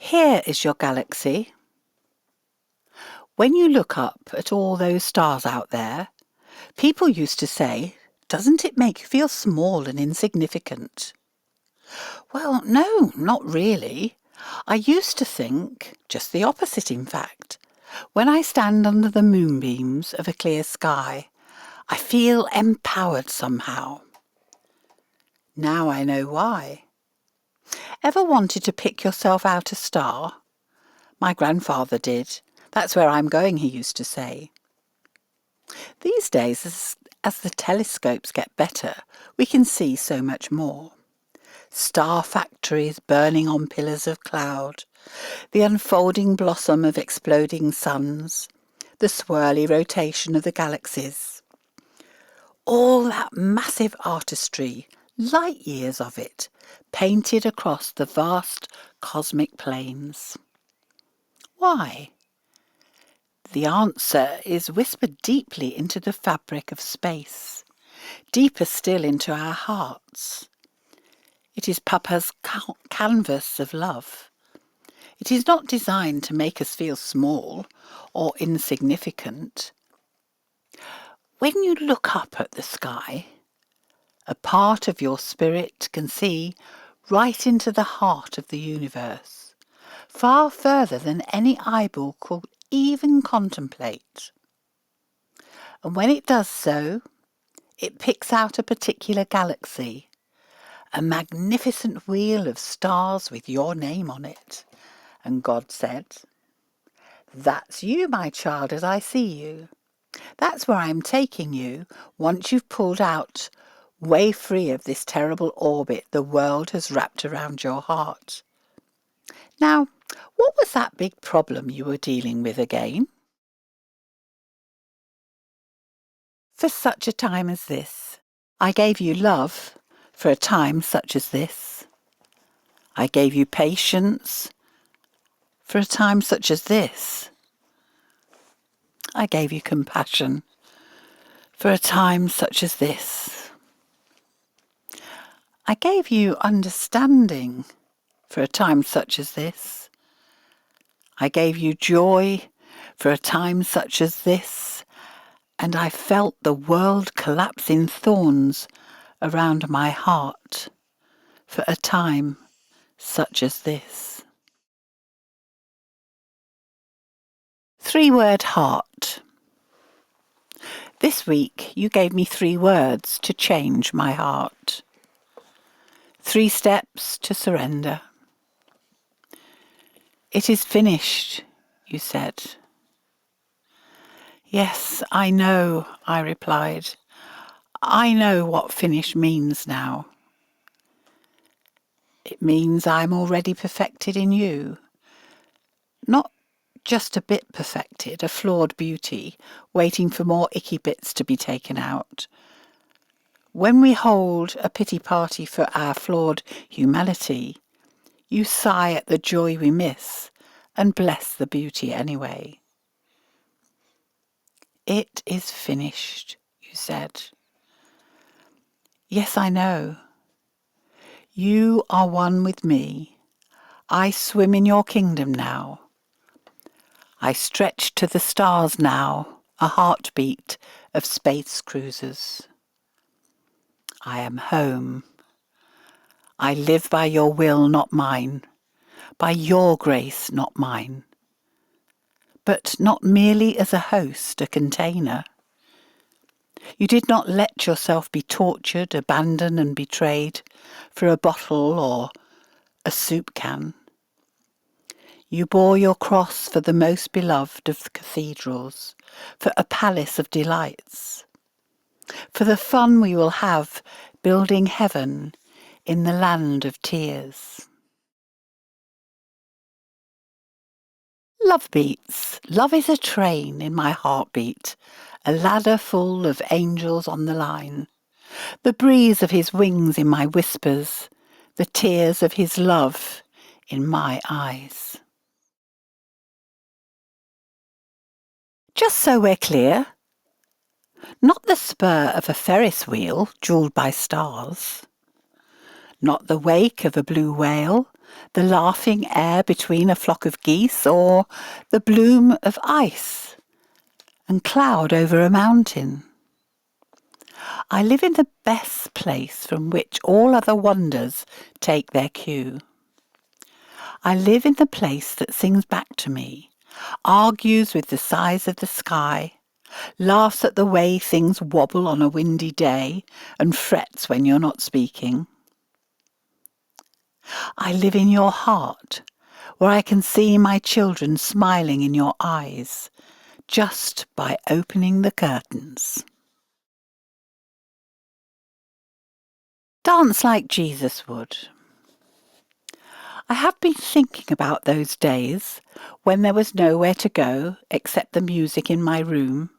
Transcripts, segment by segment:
Here is your galaxy. When you look up at all those stars out there, people used to say, doesn't it make you feel small and insignificant? Well, no, not really. I used to think just the opposite, in fact. When I stand under the moonbeams of a clear sky, I feel empowered somehow. Now I know why. Ever wanted to pick yourself out a star? My grandfather did. That's where I'm going, he used to say. These days, as the telescopes get better, we can see so much more. Star factories burning on pillars of cloud, the unfolding blossom of exploding suns, the swirly rotation of the galaxies. All that massive artistry, light years of it, painted across the vast cosmic plains. Why? The answer is whispered deeply into the fabric of space, deeper still into our hearts. It is Papa's canvas of love. It is not designed to make us feel small or insignificant. When you look up at the sky, a part of your spirit can see right into the heart of the universe, far further than any eyeball could even contemplate. And when it does so, it picks out a particular galaxy, a magnificent wheel of stars with your name on it. And God said, "That's you, my child, as I see you. That's where I'm taking you once you've pulled out, way free of this terrible orbit the world has wrapped around your heart." Now, what was that big problem you were dealing with again? For such a time as this, I gave you love for a time such as this. I gave you patience for a time such as this. I gave you compassion for a time such as this. I gave you understanding for a time such as this. I gave you joy for a time such as this, and I felt the world collapse in thorns around my heart for a time such as this. 3-word heart. This week you gave me 3 words to change my heart. 3 steps to surrender. It is finished, you said. Yes, I know, I replied. I know what finish means now. It means I'm already perfected in you. Not just a bit perfected, a flawed beauty, waiting for more icky bits to be taken out. When we hold a pity party for our flawed humanity, you sigh at the joy we miss and bless the beauty anyway. It is finished, you said. Yes, I know. You are one with me. I swim in your kingdom now. I stretch to the stars now, a heartbeat of space cruisers. I am home. I live by your will, not mine, by your grace, not mine. But not merely as a host, a container. You did not let yourself be tortured, abandoned and betrayed for a bottle or a soup can. You bore your cross for the most beloved of cathedrals, for a palace of delights, for the fun we will have building heaven in the land of tears. Lovebeats. Love is a train in my heartbeat, a ladder full of angels on the line, the breeze of his wings in my whispers, the tears of his love in my eyes. Just so we're clear, not the spur of a Ferris wheel jewelled by stars, not the wake of a blue whale the laughing air between a flock of geese, or the bloom of ice and cloud over a mountain. I live in the best place from which all other wonders take their cue. I live in the place that sings back to me, argues with the size of the sky, laughs at the way things wobble on a windy day, and frets when you're not speaking. I live in your heart, where I can see my children smiling in your eyes, just by opening the curtains. Dance like Jesus would. I have been thinking about those days when there was nowhere to go except the music in my room,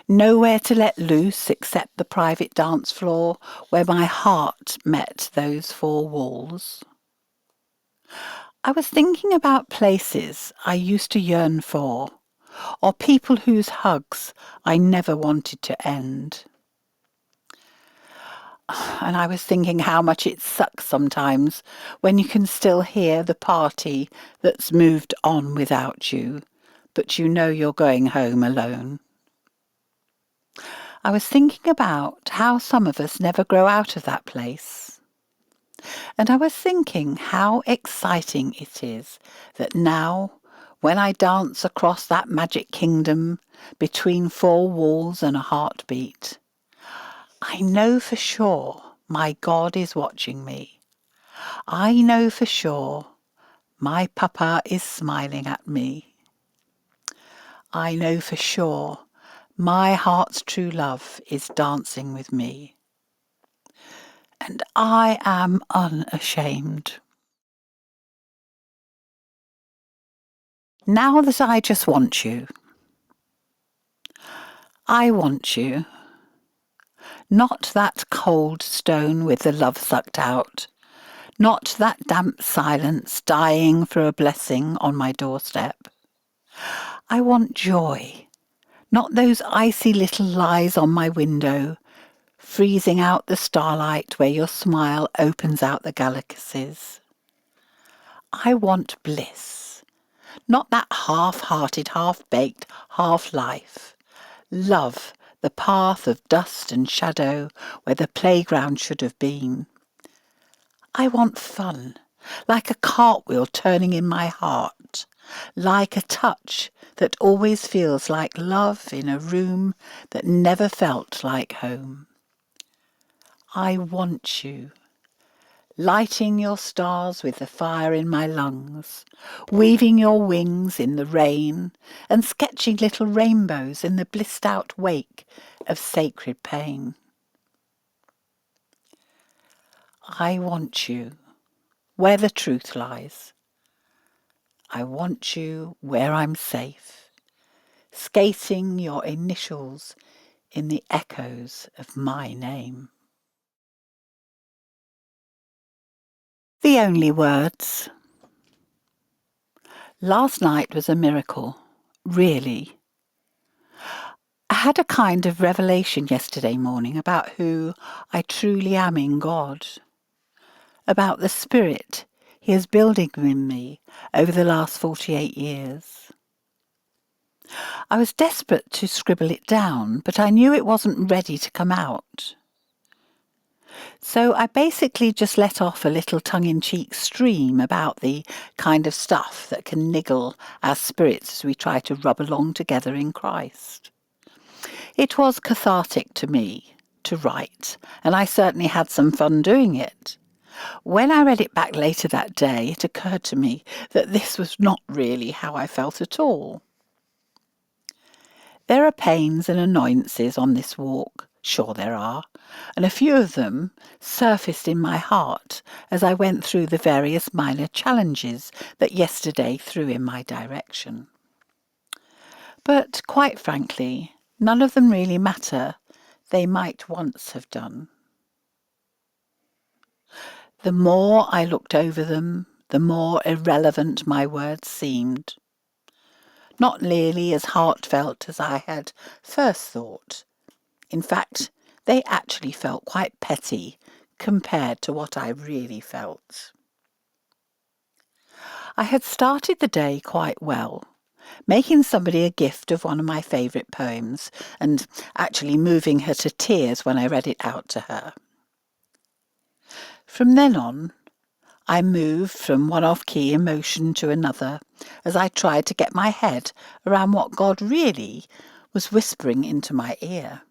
nowhere to let loose except the private dance floor where my heart met those four walls. I was thinking about places I used to yearn for, or people whose hugs I never wanted to end. And I was thinking how much it sucks sometimes when you can still hear the party that's moved on without you, but you know you're going home alone. I was thinking about how some of us never grow out of that place. And I was thinking how exciting it is that now, when I dance across that magic kingdom between four walls and a heartbeat, I know for sure my God is watching me. I know for sure my Papa is smiling at me. I know for sure my heart's true love is dancing with me. And I am unashamed. Now that I just want you, I want you. Not that cold stone with the love sucked out. Not that damp silence dying for a blessing on my doorstep. I want joy, not those icy little lies on my window, freezing out the starlight where your smile opens out the galaxies. I want bliss, not that half-hearted, half-baked, half-life. Love, the path of dust and shadow where the playground should have been. I want fun, like a cartwheel turning in my heart, like a touch that always feels like love in a room that never felt like home. I want you, lighting your stars with the fire in my lungs, weaving your wings in the rain and sketching little rainbows in the blissed out wake of sacred pain. I want you where the truth lies. I want you where I'm safe, skating your initials in the echoes of my name. The only words. Last night was a miracle, really. I had a kind of revelation yesterday morning about who I truly am in God, about the spirit He is building in me over the last 48 years. I was desperate to scribble it down, but I knew it wasn't ready to come out. So I basically just let off a little tongue-in-cheek stream about the kind of stuff that can niggle our spirits as we try to rub along together in Christ. It was cathartic to me to write, and I certainly had some fun doing it. When I read it back later that day, it occurred to me that this was not really how I felt at all. There are pains and annoyances on this walk, sure there are, and a few of them surfaced in my heart as I went through the various minor challenges that yesterday threw in my direction. But quite frankly, none of them really matter. They might once have done. The more I looked over them, the more irrelevant my words seemed. Not nearly as heartfelt as I had first thought. In fact, they actually felt quite petty compared to what I really felt. I had started the day quite well, making somebody a gift of one of my favourite poems and actually moving her to tears when I read it out to her. From then on, I moved from one off-key emotion to another as I tried to get my head around what God really was whispering into my ear.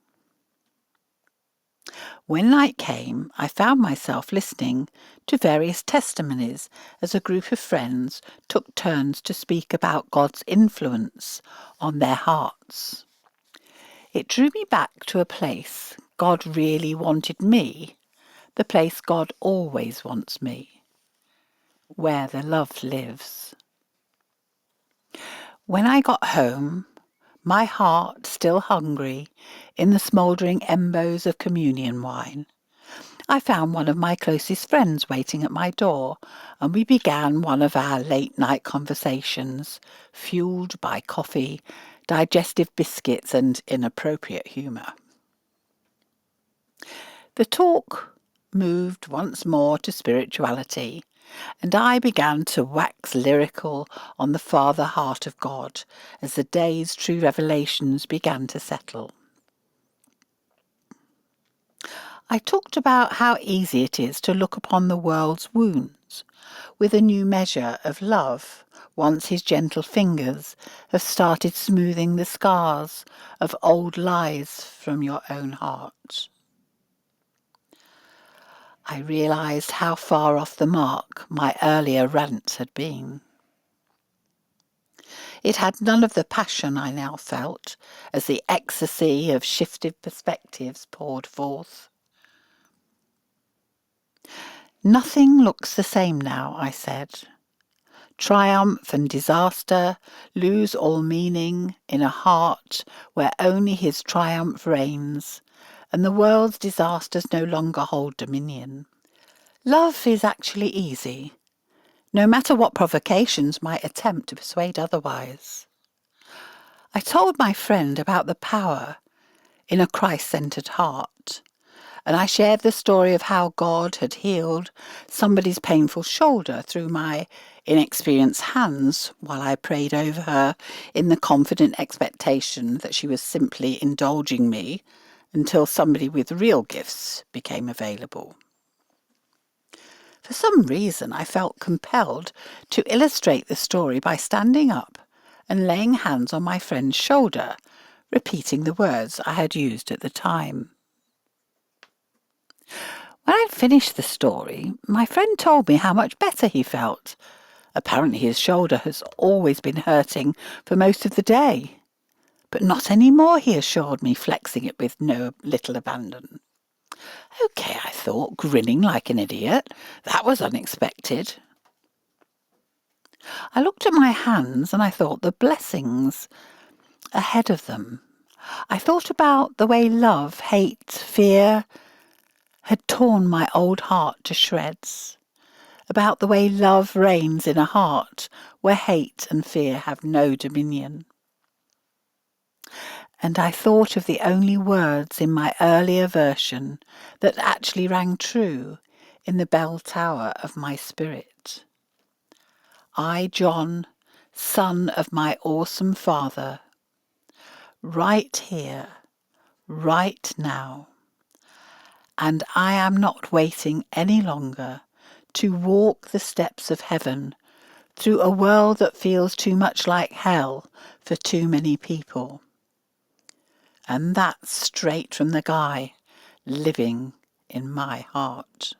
When night came, I found myself listening to various testimonies as a group of friends took turns to speak about God's influence on their hearts. It drew me back to a place God really wanted me, the place God always wants me, where the love lives. When I got home, my heart still hungry in the smouldering embers of communion wine, I found one of my closest friends waiting at my door, and we began one of our late-night conversations, fueled by coffee, digestive biscuits, and inappropriate humour. The talk moved once more to spirituality, and I began to wax lyrical on the Father heart of God as the day's true revelations began to settle. I talked about how easy it is to look upon the world's wounds with a new measure of love once his gentle fingers have started smoothing the scars of old lies from your own heart. I realised how far off the mark my earlier rant had been. It had none of the passion I now felt as the ecstasy of shifted perspectives poured forth. Nothing looks the same now, I said. Triumph and disaster lose all meaning in a heart where only his triumph reigns, and the world's disasters no longer hold dominion. Love is actually easy, no matter what provocations might attempt to persuade otherwise. I told my friend about the power in a Christ-centered heart, and I shared the story of how God had healed somebody's painful shoulder through my inexperienced hands while I prayed over her in the confident expectation that she was simply indulging me until somebody with real gifts became available. For some reason, I felt compelled to illustrate the story by standing up and laying hands on my friend's shoulder, repeating the words I had used at the time. When I'd finished the story, my friend told me how much better he felt. Apparently his shoulder has always been hurting for most of the day. But not any more, he assured me, flexing it with no little abandon. Okay, I thought, grinning like an idiot. That was unexpected. I looked at my hands and I thought the blessings ahead of them. I thought about the way love, hate, fear had torn my old heart to shreds, about the way love reigns in a heart where hate and fear have no dominion. And I thought of the only words in my earlier version that actually rang true in the bell tower of my spirit. I, John, son of my awesome Father, right here, right now. And I am not waiting any longer to walk the steps of heaven through a world that feels too much like hell for too many people. And that's straight from the guy living in my heart.